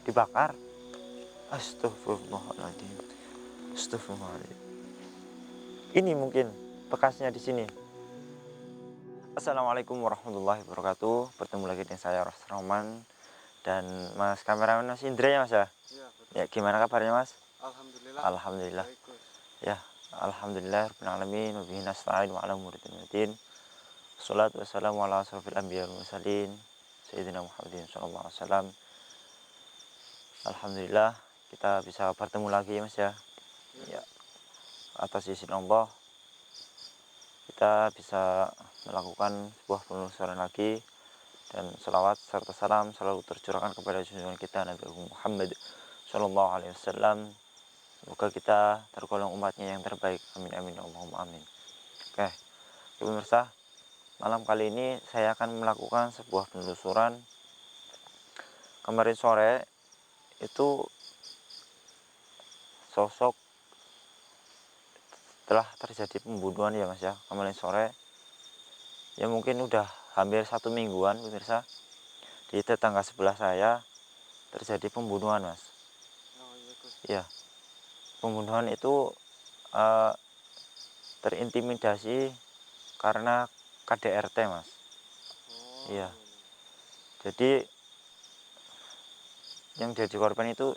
dibakar. Astagfirullahaladzim. Astagfirullahaladzim. Ini mungkin bekasnya di sini. Assalamualaikum warahmatullahi wabarakatuh. Bertemu lagi dengan saya Ros Roman dan Mas kameramen Mas Indra ya Mas ya. Iya, betul. Ya, gimana kabarnya Mas? Alhamdulillah. Alhamdulillah. Baik, Gus. Ya, alhamdulillah rabbil alamin wa bihi nasta'in wa ala umuri dunya. Wassalatu wassalamu ala asrofil anbiya wal mursalin sayyidina Muhammadin sallallahu alaihi wasallam. Alhamdulillah kita bisa bertemu lagi ya Mas ya. Ya, atas izin Allah kita bisa melakukan sebuah penelusuran lagi, dan selawat serta salam selalu tercurahkan kepada junjungan kita Nabi Muhammad sallallahu alaihi wasallam. Semoga kita tergolong umatnya yang terbaik. Amin amin Allahumma amin. Oke, pemirsa, malam kali ini saya akan melakukan sebuah penelusuran. Kemarin sore itu sosok telah terjadi pembunuhan ya Mas ya. Kemarin sore ya mungkin udah hampir 1 mingguan pemirsa, di tetangga sebelah saya terjadi pembunuhan Mas. Oh iya, Gus. Ya, pembunuhan itu eh, terintimidasi karena KDRT Mas. Oh Iya, iya. jadi yang jadi korban itu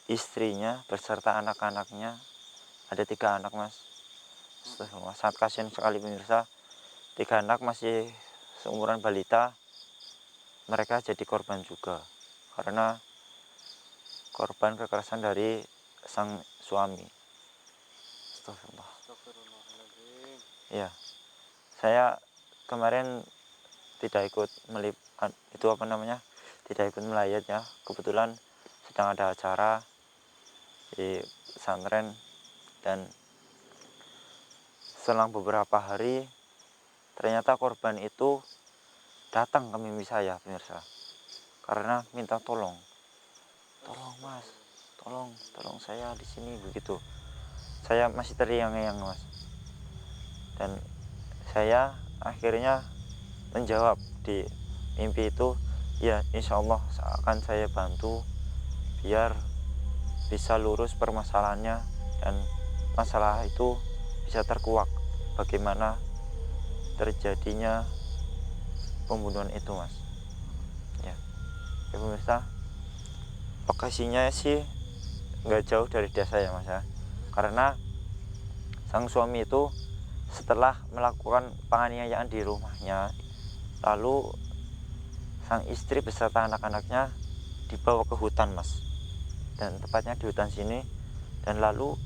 istrinya beserta anak-anaknya. Ada 3 anak Mas. Astagfirullah, sangat kasihan sekali pemirsa. 3 anak masih seumuran balita, mereka jadi korban juga karena korban kekerasan dari sang suami. Astagfirullah. Astagfirullahaladzim. Ya, saya kemarin tidak ikut itu apa namanya, tidak ikut melayat ya. Kebetulan sedang ada acara di pesantren, dan selang beberapa hari ternyata korban itu datang ke mimpi saya pemirsa, karena minta tolong Mas, tolong saya di sini begitu. Saya masih teriang-iang Mas, dan saya akhirnya menjawab di mimpi itu, ya insya Allah akan saya bantu biar bisa lurus permasalahannya dan masalah itu bisa terkuak bagaimana terjadinya pembunuhan itu Mas. Ya, ya pemirsa, lokasinya sih nggak jauh dari desa ya Mas ya, karena sang suami itu setelah melakukan penganiayaan di rumahnya, lalu sang istri beserta anak-anaknya dibawa ke hutan Mas, dan tepatnya di hutan sini. Dan lalu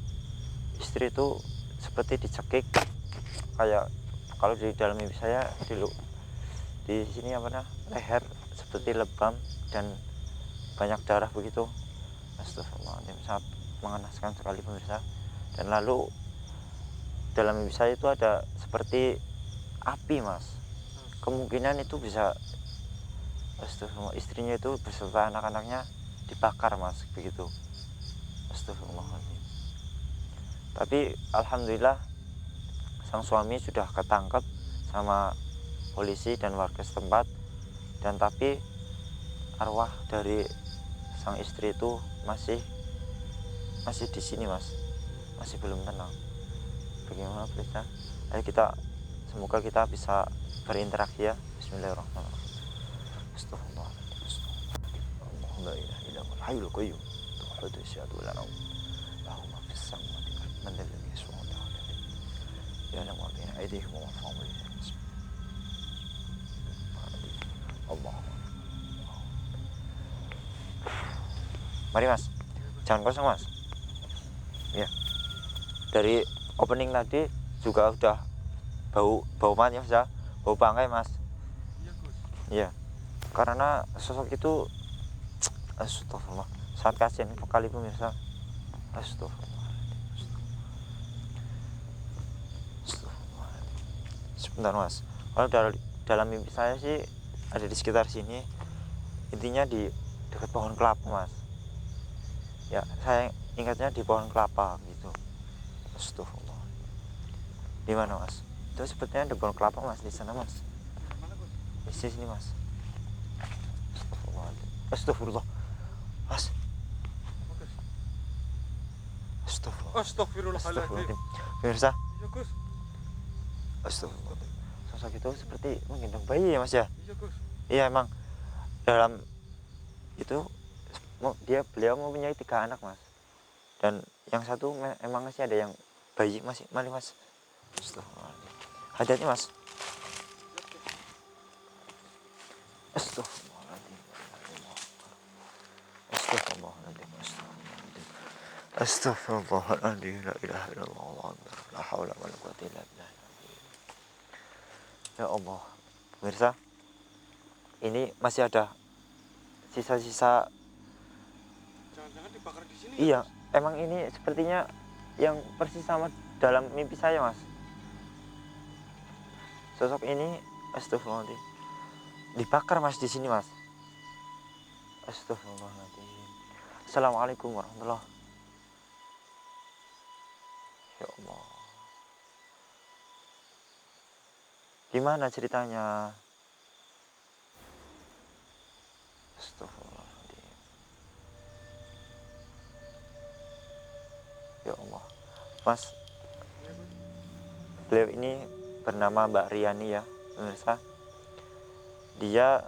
istri itu seperti dicekik, kayak kalau di dalam mimpi saya di sini apa nah, leher seperti lebam dan banyak darah begitu. Astagfirullahaladzim, sangat mengenaskan sekali pemirsa. Dan lalu dalam mimpi saya itu ada seperti api Mas, kemungkinan itu bisa, astagfirullah, istrinya itu beserta anak-anaknya dibakar Mas begitu. Astagfirullahaladzim. Tapi alhamdulillah sang suami sudah ketangkep sama polisi dan warga setempat, dan tapi arwah dari sang istri itu masih di sini Mas, masih belum tenang. Bagaimana kita? Ayo kita, semoga kita bisa berinteraksi ya. Bismillahirrahmanirrahim. Astagfirullahaladzim. Allahumma la ilaha illa huwal hayyul qayyum. Tuhadu syahadu la naum. Lahumma fis samawati man alladhi yashfa'u ta'ala. Ya lam wa baina aydihim wa fa'um Allah. Mari Mas, jangan kosong Mas. Ya, dari opening tadi juga udah bau banget ya, bau bangkai Mas. Iya, Gus. Iya, karena sosok itu astagfirullah, sangat kasihan kali pemirsa. Astagfirullah. Sebentar Mas, kalau dalam mimpi saya sih ada di sekitar sini, intinya di dekat pohon kelapa Mas. Ya, saya ingatnya di pohon kelapa gitu. Astagfirullah. Di mana Mas? Itu sepertinya ada pohon kelapa Mas, di sana Mas. Mana, Gus? Di sini Mas. Astagfirullah. Astagfirullah. Mas, Apa Gus? astagfirullah. Astagfirullahaladzim. Astagfirullahaladzim. Pemirsa, Iya Gus. astagfirullahaladzim. Sosok itu seperti menggendong bayi ya Mas ya? Iya Gus. Iya emang dalam itu beliau mempunyai 3 anak Mas. Dan yang satu emang masih ada yang bayi masih Mas. Astagfirullahaladzim. Hati-hati Mas. Astagfirullahaladzim. Astagfirullahaladzim. Astagfirullahaladzim. La ilaha illallah. La haula wala quwwata illa billah. Ya Allah. Pemirsa, ini masih ada sisa-sisa. Jangan-jangan dibakar di sini Iya, ya Gus? emang ini sepertinya yang persis sama dalam mimpi saya Mas. Sosok ini astagfirullahaladzim. Dibakar Mas di sini Mas. Astagfirullahaladzim. Assalamualaikum warahmatullahi. Ya Allah. Gimana ceritanya? Astagfirullahaladzim. Ya Allah. Mas, Iya Gus. beliau ini bernama Mbak Riani ya, pemirsa. Dia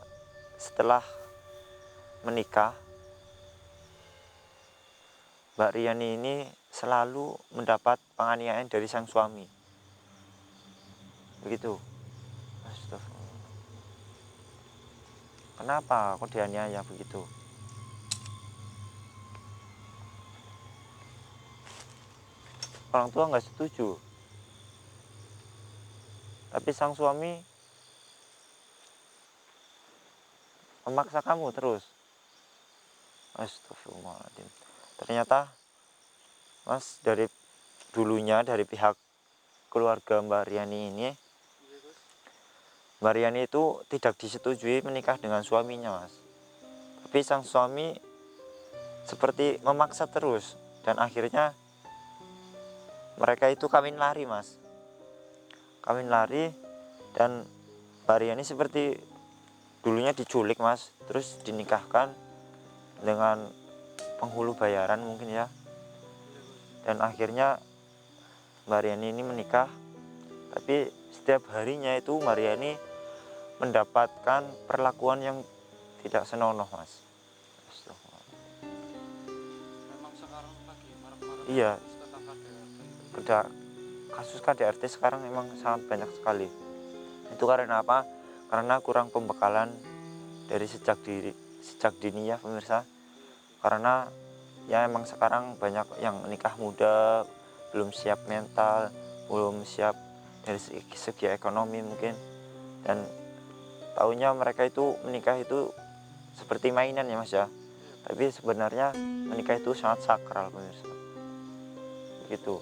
setelah menikah, Mbak Riani ini selalu mendapat penganiayaan dari sang suami. Begitu. Astagfirullah. Kenapa kok dianiaya begitu? Orang tua nggak setuju. Tapi sang suami memaksa kamu terus. Astagfirullahaladzim. Ternyata Mas dari dulunya dari pihak keluarga Mbak Riani ini, Iya Gus. Mbak Riani itu tidak disetujui menikah dengan suaminya Mas. Tapi sang suami seperti memaksa terus dan akhirnya mereka itu kawin lari Mas. Kawin lari dan Mbak Riani seperti dulunya diculik Mas, terus dinikahkan dengan penghulu bayaran mungkin ya. Iya Gus. Dan akhirnya Mbak Riani ini menikah. Tapi setiap harinya itu Mbak Riani mendapatkan perlakuan yang tidak senonoh Mas. Memang sekarang lagi marak-marak Iya, kasus tentang KDRT itu. pada kasus KDRT sekarang memang sangat banyak sekali. Itu karena apa? Karena kurang pembekalan dari sejak dini ya pemirsa. Karena ya emang sekarang banyak yang menikah muda, belum siap mental, belum siap dari segi ekonomi mungkin, dan taunya mereka itu menikah itu seperti mainan ya Mas ya. Tapi sebenarnya menikah itu sangat sakral pemirsa. Begitu.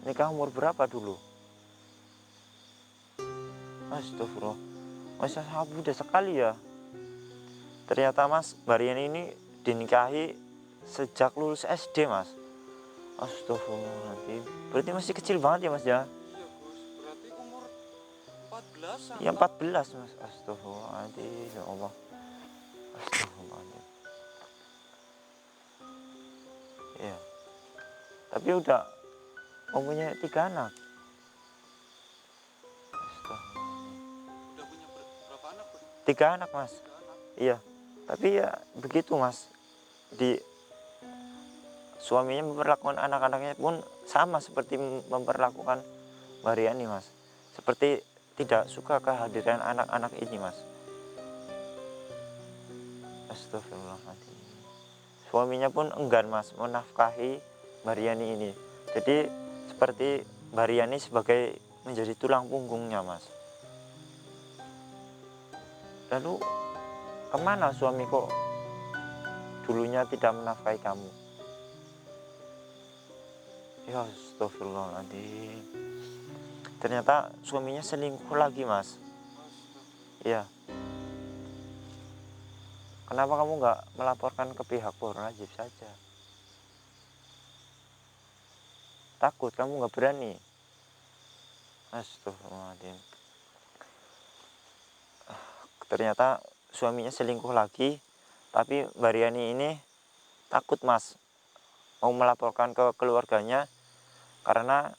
Nikah umur berapa dulu? Astagfirullah. Masih sangat muda sekali ya. Ternyata Mas, Mbak Riani ini dinikahi sejak lulus SD Mas. Astagfirullahaladzim. Berarti masih kecil banget ya Mas ya? Iya Gus. Berarti umur 14-an. Ya 14 Mas. Astagfirullahaladzim. Ya Allah. Astagfirullahaladzim. Ya. Tapi udah mempunyai 3 anak. Astagfirullahaladzim. Udah punya berapa anak Gus? 3 anak Mas. 3 anak. Iya. Tapi ya begitu Mas. Di suaminya memperlakukan anak-anaknya pun sama seperti memperlakukan Mbak Riani Mas. Seperti tidak suka kehadiran anak-anak ini Mas. Astagfirullahaladzim. Suaminya pun enggan Mas menafkahi Mbak Riani ini. Jadi seperti Mbak Riani sebagai menjadi tulang punggungnya Mas. Lalu kemana suami kok dulunya tidak menafkahi kamu? Ya astagfirullahaladzim. Ternyata suaminya selingkuh lagi Mas. Astagfirullah. Iya. Kenapa kamu nggak melaporkan ke pihak berwajib saja? Takut kamu nggak berani. Astagfirullahaladzim. Ternyata suaminya selingkuh lagi Tapi Mbak Riani ini takut mas, mau melaporkan ke keluarganya karena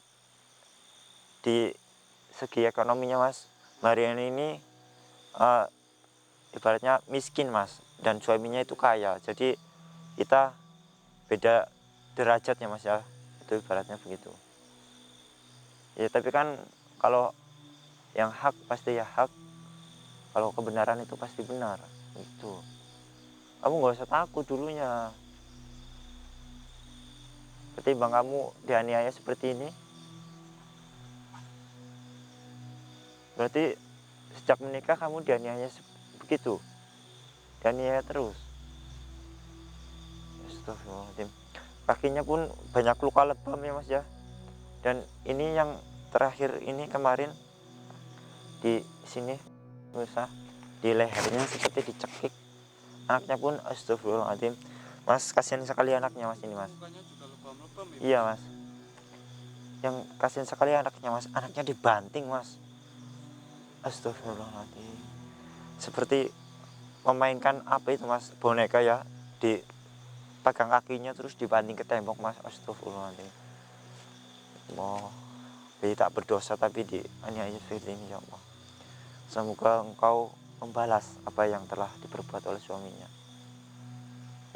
di segi ekonominya mas, Mbak Riani ini eh, ibaratnya miskin mas, dan suaminya itu kaya. Jadi kita beda derajatnya mas ya, itu ibaratnya begitu. Ya tapi kan kalau yang hak pasti ya hak, kalau kebenaran itu pasti benar gitu. Kamu nggak usah takut dulunya, ketimbang kamu dianiaya seperti ini. Berarti sejak menikah kamu dianiaya begitu, dianiaya terus. Astagfirullahaladzim. Kakinya pun banyak luka lebam ya mas ya. Dan ini yang terakhir ini kemarin di sini pemirsa, di lehernya seperti dicekik. Anaknya pun astagfirullahaladzim. Mas kasihan sekali anaknya mas ini mas. Mukanya juga lebam-lebam ya. Iya mas. Yang kasihan sekali anaknya mas. Anaknya dibanting mas. Astagfirullahaladzim. Seperti memainkan apa itu mas, boneka ya, dipegang kakinya terus dibanting ke tembok mas. Astagfirullahaladzim. Oh, jadi tak berdosa tapi dianiaya seperti ini ya Allah. Semoga engkau membalas apa yang telah diperbuat oleh suaminya.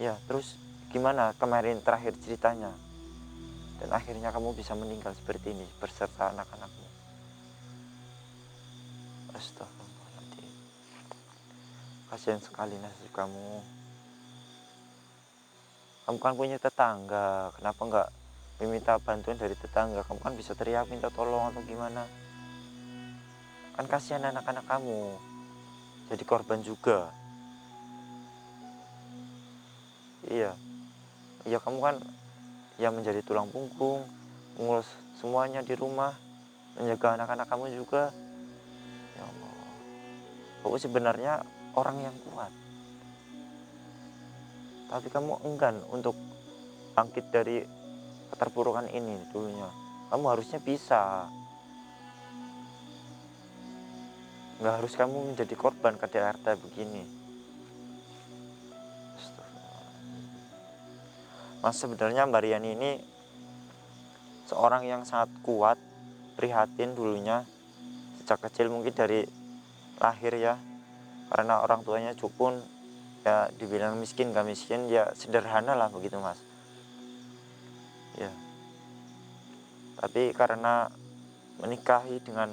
Ya, terus gimana kemarin terakhir ceritanya? Dan akhirnya kamu bisa meninggal seperti ini berserta anak-anakmu. Astagfirullahaladzim. Kasihan sekali nasib kamu. Kamu kan punya tetangga, kenapa enggak meminta bantuan dari tetangga? Kamu kan bisa teriak minta tolong atau gimana? Kan kasihan anak-anak kamu jadi korban juga. Iya, iya kamu kan yang menjadi tulang punggung, mengurus semuanya di rumah, menjaga anak-anak kamu juga. Ya Allah, kamu sebenarnya orang yang kuat, tapi kamu enggan untuk bangkit dari keterpurukan ini dulunya. Kamu harusnya bisa, nggak harus kamu menjadi korban KDRT begini. Mas sebenarnya Mbak Riani ini seorang yang sangat kuat, prihatin dulunya sejak kecil, mungkin dari lahir ya, karena orang tuanya pun ya dibilang miskin gak miskin ya sederhana lah begitu mas ya. Tapi karena menikahi dengan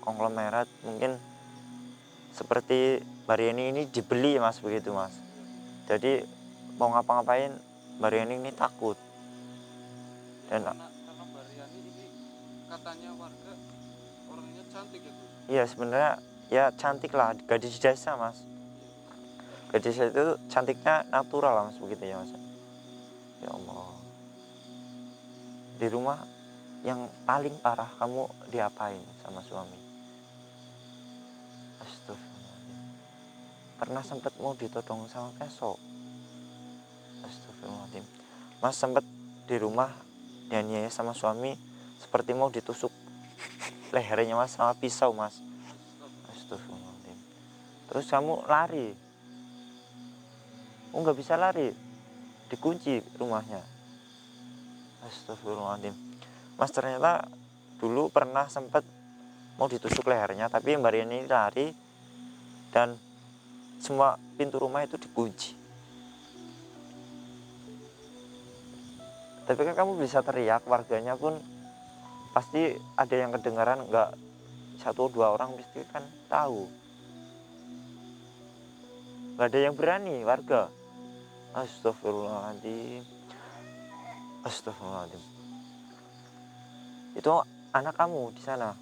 konglomerat, mungkin seperti Mbak Riani ini dibeli mas begitu mas. Jadi mau ngapa-ngapain Mbak Riani ini takut. Dan Karena Mbak Riani ini katanya warga orangnya cantik ya Gus. iya sebenarnya ya cantik lah, gadis desa mas. Gadis desa itu cantiknya natural lah mas begitu ya mas. Ya Allah, di rumah yang paling parah kamu diapain sama suami? Astagfirullahaladzim. Pernah sempat mau ditodong sama peso. Astagfirullahaladzim. Mas sempat di rumah dianiaya sama suami seperti mau ditusuk lehernya mas sama pisau mas. Astagfirullahaladzim. Terus kamu lari, nggak bisa lari, dikunci rumahnya. Astagfirullahaladzim. Mas ternyata dulu pernah sempat mau ditusuk lehernya, tapi Mbak Riani lari dan semua pintu rumah itu dikunci. Tapi kan kamu bisa teriak, warganya pun pasti ada yang kedengaran, nggak satu dua orang pasti kan tahu. Nggak ada yang berani warga. Astagfirullahaladzim. Astagfirullahaladzim. Itu anak kamu di sana.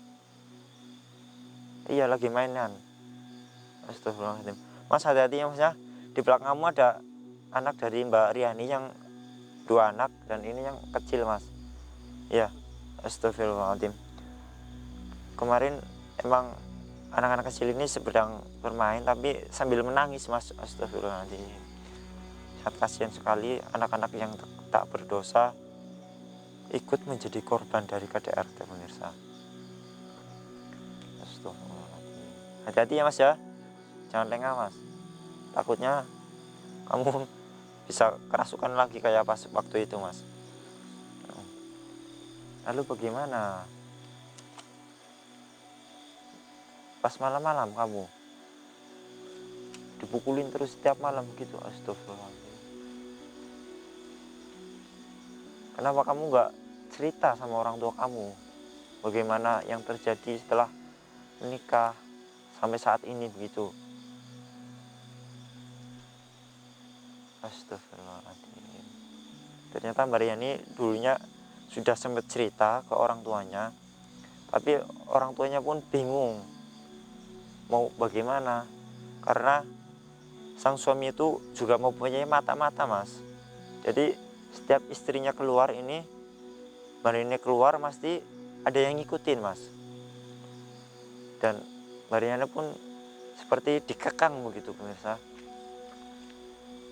Iya lagi mainan. Astagfirullahaladzim. Mas hati-hati ya mas ya. Di belakang kamu ada anak dari Mbak Riani yang 2 anak, dan ini yang kecil mas. Iya. Astagfirullahaladzim. Kemarin emang anak-anak kecil ini sedang bermain tapi sambil menangis mas. Astagfirullahaladzim. Sangat kasihan sekali anak-anak yang tak berdosa ikut menjadi korban dari KDRT pemirsa. Astagfirullahaladzim. Hati-hati ya mas ya, jangan lengah mas. Takutnya kamu bisa kerasukan lagi kayak pas waktu itu, Mas. Lalu bagaimana pas malam-malam kamu dipukulin terus setiap malam gitu? Astagfirullahaladzim. Kenapa kamu nggak cerita sama orang tua kamu bagaimana yang terjadi setelah menikah sampai saat ini begitu? Astagfirullahaladzim. Ternyata Mbak Riani dulunya sudah sempat cerita ke orang tuanya, tapi orang tuanya pun bingung mau bagaimana, karena sang suami itu juga mempunyai mata-mata, Mas. Jadi setiap istrinya keluar ini, Mbak Riani keluar pasti ada yang ngikutin, Mas. Dan Mbak Riani pun seperti dikekang begitu, pemirsa.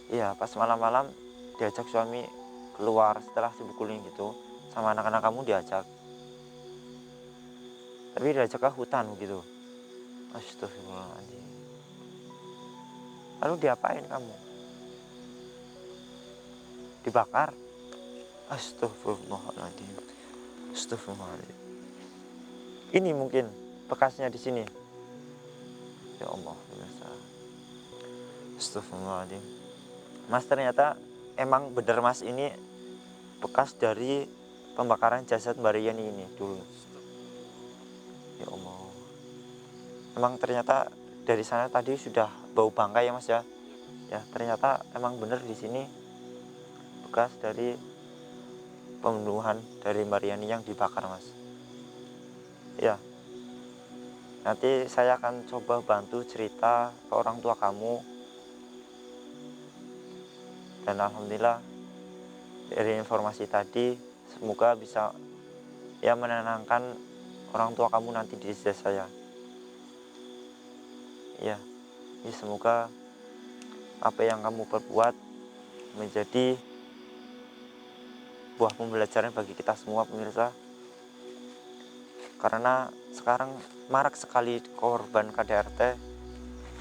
Iya, pas malam-malam diajak suami keluar setelah dipukulin gitu, sama anak-anak kamu diajak. Tapi diajak ke hutan begitu. Astagfirullahaladzim. Lalu diapain kamu? Dibakar? Astagfirullahaladzim. Astagfirullahaladzim. Ini mungkin bekasnya di sini. Ya Allah, pemirsa. Astagfirullahaladzim. Mas, ternyata emang bener, Mas, ini bekas dari pembakaran jasad Mbak Riani ini dulu. Ya Allah. Emang ternyata dari sana tadi sudah bau bangkai ya, Mas ya. Ya, ternyata emang bener di sini bekas dari pembunuhan dari Mbak Riani yang dibakar, Mas. Ya. Nanti saya akan coba bantu cerita ke orang tua kamu. Dan alhamdulillah dari informasi tadi semoga bisa ya menenangkan orang tua kamu nanti di sisi saya. Ya, semoga apa yang kamu perbuat menjadi buah pembelajaran bagi kita semua, pemirsa. Karena sekarang marak sekali korban KDRT,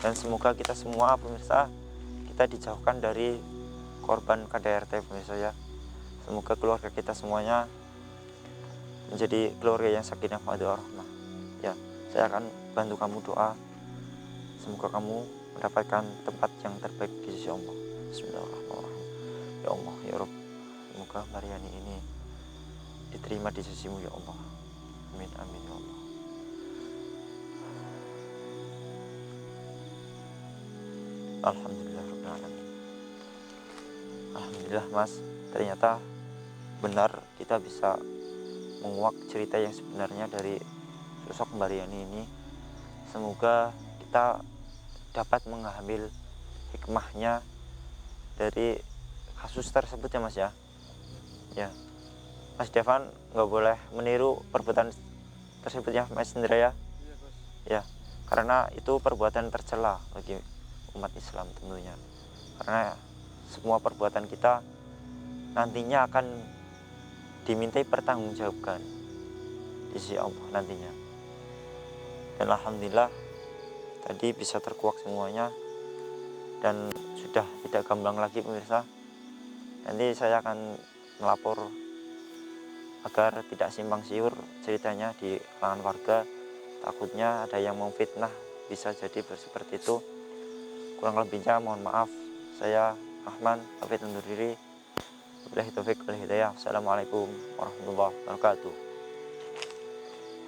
dan semoga kita semua, pemirsa, kita dijauhkan dari korban KDRT, pemirsa ya. Semoga keluarga kita semuanya menjadi keluarga yang sakinah mawaddah warahmah. Ya, saya akan bantu kamu doa. Semoga kamu mendapatkan tempat yang terbaik di sisi Allah. Bismillahirrahmanirrahim. Ya Allah, ya Rabb, semoga Mbak Riani ini diterima di sisimu ya Allah. Amin, amin ya Allah. Alhamdulillahirrahmanirrahim. Alhamdulillah, Mas, ternyata benar kita bisa menguak cerita yang sebenarnya dari sosok Mbak Riani ini. Semoga kita dapat mengambil hikmahnya dari kasus tersebut ya, Mas ya. Ya, Mas Devan nggak boleh meniru perbuatan tersebut ya, Mas Indra ya. Iya, Gus. Ya, karena itu perbuatan tercela bagi umat Islam tentunya. Karena semua perbuatan kita nantinya akan dimintai pertanggungjawabkan di sisi Allah nantinya. Dan alhamdulillah tadi bisa terkuak semuanya dan sudah tidak gamblang lagi, pemirsa. Nanti saya akan melapor agar tidak simpang siur ceritanya di kalangan warga. Takutnya ada yang memfitnah, bisa jadi seperti itu. Kurang lebihnya mohon maaf. Saya Rahman pamit undur diri. Wabillahi taufiq wal hidayah. Assalamualaikum warahmatullahi wabarakatuh.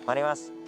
Mari, Mas.